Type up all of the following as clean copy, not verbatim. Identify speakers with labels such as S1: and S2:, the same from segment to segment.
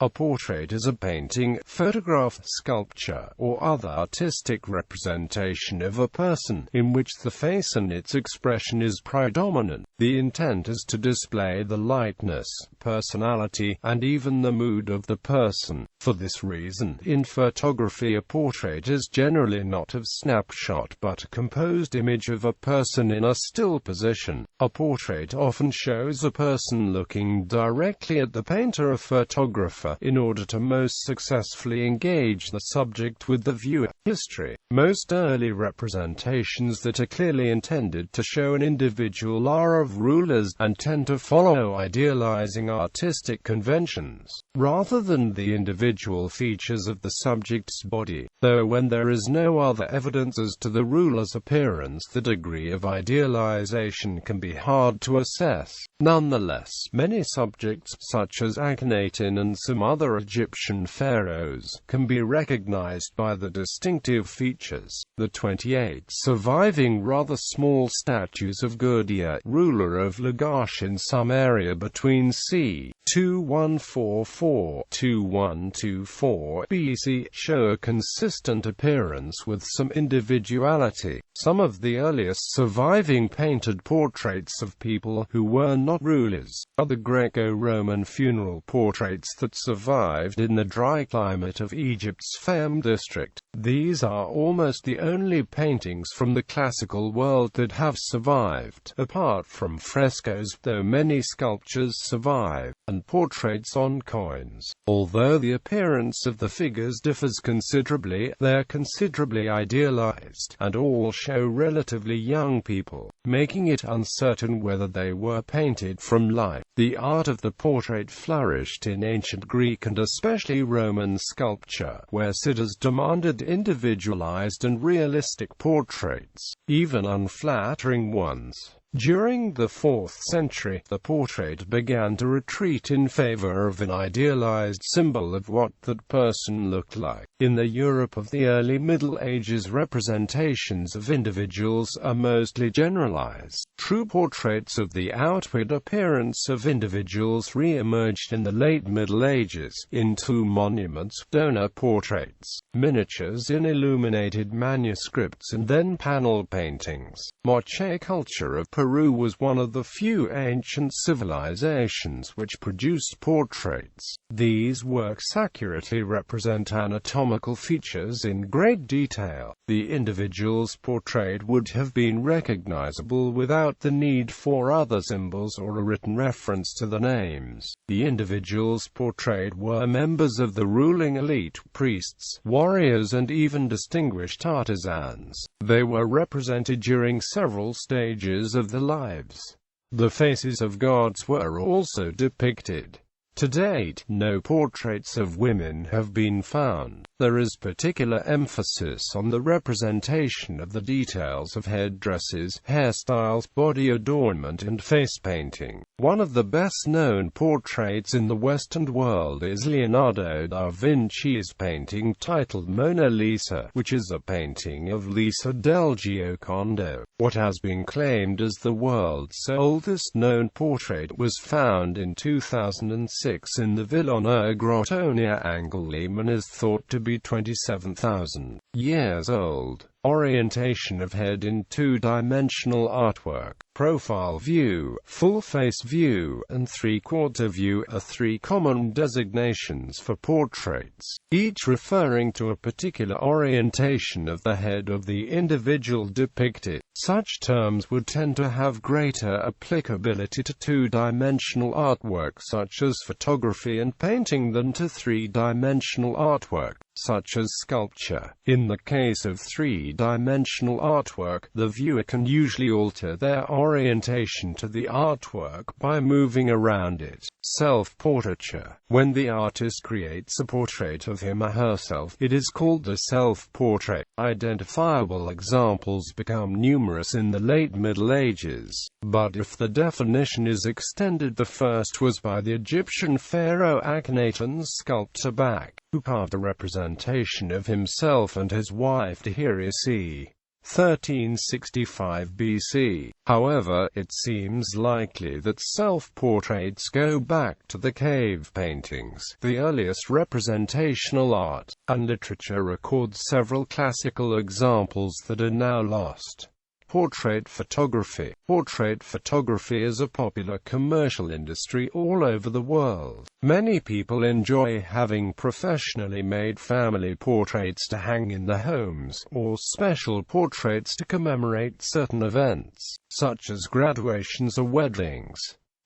S1: A portrait is a painting, photograph, sculpture, or other artistic representation of a person, in which the face and its expression is predominant. The intent is to display the likeness, personality, and even the mood of the person. For this reason, in photography a portrait is generally not a snapshot but a composed image of a person in a still position. A portrait often shows a person looking directly at the painter or photographer, in order to most successfully engage the subject with the viewer. History. Most early representations that are clearly intended to show an individual are of rulers, and tend to follow idealizing artistic conventions, rather than the individual features of the subject's body. Though when there is no other evidence as to the ruler's appearance, the degree of idealization can be hard to assess. Nonetheless, many subjects, such as Akhenaten and some other Egyptian pharaohs, can be recognized by the distinctive features. The 28 surviving rather small statues of Gurdia, ruler of Lagash in some area between c. 2144–2124 BC, show a consistent appearance with some individuality. Some of the earliest surviving painted portraits of people who were not rulers are the Greco-Roman funeral portraits that survived in the dry climate of Egypt's Fayum district. These are almost the only paintings from the classical world that have survived, apart from frescoes, though many sculptures survive, and portraits on coins. Although the appearance of the figures differs considerably, they are considerably idealized, and all show relatively young people, making it uncertain whether they were painted from life. The art of the portrait flourished in ancient Greek and especially Roman sculpture, where sitters demanded individualized and realistic portraits, even unflattering ones. During the 4th century, the portrait began to retreat in favor of an idealized symbol of what that person looked like. In the Europe of the early Middle Ages, representations of individuals are mostly generalized. True portraits of the outward appearance of individuals re-emerged in the late Middle Ages, in tomb monuments, donor portraits, miniatures in illuminated manuscripts, and then panel paintings. Moche culture of Peru was one of the few ancient civilizations which produced portraits. These works accurately represent anatomical features in great detail. The individuals portrayed would have been recognizable without the need for other symbols or a written reference to the names. The individuals portrayed were members of the ruling elite, priests, warriors, and even distinguished artisans. They were represented during several stages of their lives. The faces of gods were also depicted. To date, no portraits of women have been found. There is particular emphasis on the representation of the details of headdresses, hairstyles, body adornment, and face painting. One of the best-known portraits in the Western world is Leonardo da Vinci's painting titled Mona Lisa, which is a painting of Lisa del Giocondo. What has been claimed as the world's oldest known portrait was found in 2006 in the Villona grotto near Angoulême and is thought to be 27,000 years old. Orientation of head in two-dimensional artwork. Profile view, full-face view, and three-quarter view are three common designations for portraits, each referring to a particular orientation of the head of the individual depicted. Such terms would tend to have greater applicability to two-dimensional artwork such as photography and painting than to three-dimensional artwork, such as sculpture. In the case of three-dimensional artwork, the viewer can usually alter their orientation to the artwork by moving around it. Self-portraiture. When the artist creates a portrait of him or herself, it is called a self-portrait. Identifiable examples become numerous in the late Middle Ages, but if the definition is extended, the first was by the Egyptian pharaoh Akhenaten's sculptor Bak, who carved a representation of himself and his wife Tahiri c. 1365 BC. However, it seems likely that self-portraits go back to the cave paintings. The earliest representational art and literature records several classical examples that are now lost. Portrait photography. Portrait photography is a popular commercial industry all over the world. Many people enjoy having professionally made family portraits to hang in their homes, or special portraits to commemorate certain events, such as graduations or weddings.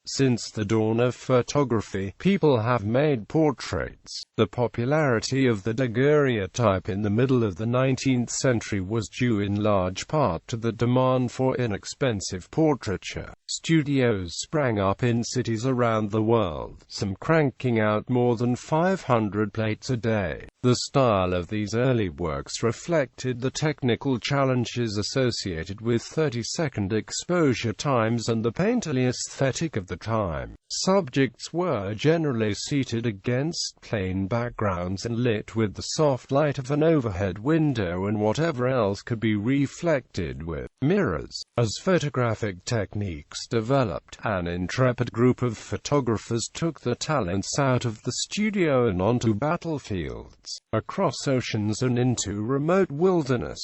S1: Since the dawn of photography, people have made portraits. The popularity of the daguerreotype in the middle of the 19th century was due in large part to the demand for inexpensive portraiture. Studios sprang up in cities around the world, some cranking out more than 500 plates a day. The style of these early works reflected the technical challenges associated with 30-second exposure times and the painterly aesthetic of the time. Subjects were generally seated against plain backgrounds and lit with the soft light of an overhead window and whatever else could be reflected with mirrors. As photographic techniques developed, an intrepid group of photographers took the talents out of the studio and onto battlefields, across oceans and into remote wilderness.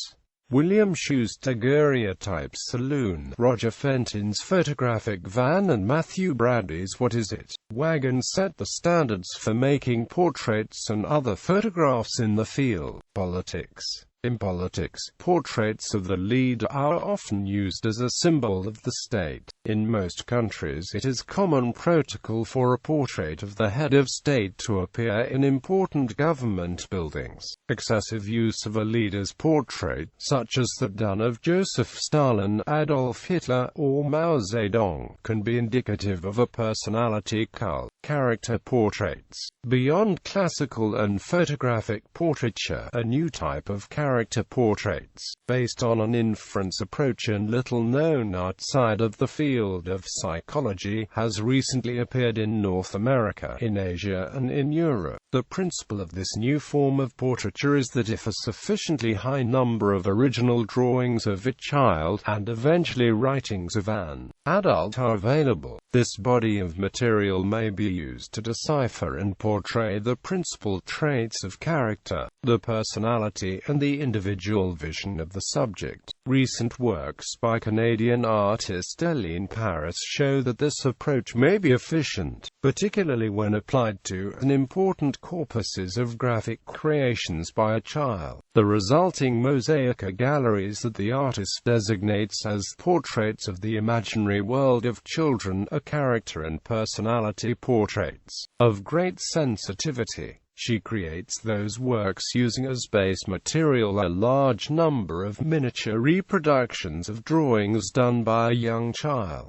S1: William Shue's daguerreotype saloon, Roger Fenton's photographic van and Matthew Brady's What Is It? Wagon set the standards for making portraits and other photographs in the field. Politics. In politics, portraits of the leader are often used as a symbol of the state. In most countries it is common protocol for a portrait of the head of state to appear in important government buildings. Excessive use of a leader's portrait, such as that done of Joseph Stalin, Adolf Hitler, or Mao Zedong, can be indicative of a personality cult. Character portraits. Beyond classical and photographic portraiture, a new type of character portraits, based on an inference approach and little known outside of the field of psychology, has recently appeared in North America, in Asia and in Europe. The principle of this new form of portraiture is that if a sufficiently high number of original drawings of a child, and eventually writings of an adult are available, this body of material may be used to decipher and portray the principal traits of character, the personality and the individual vision of the subject. Recent works by Canadian artist Eileen Paris show that this approach may be efficient, particularly when applied to an important corpuses of graphic creations by a child. The resulting mosaic are galleries that the artist designates as portraits of the imaginary world of children, a character and personality portraits. Of great sensitivity, she creates those works using as base material a large number of miniature reproductions of drawings done by a young child.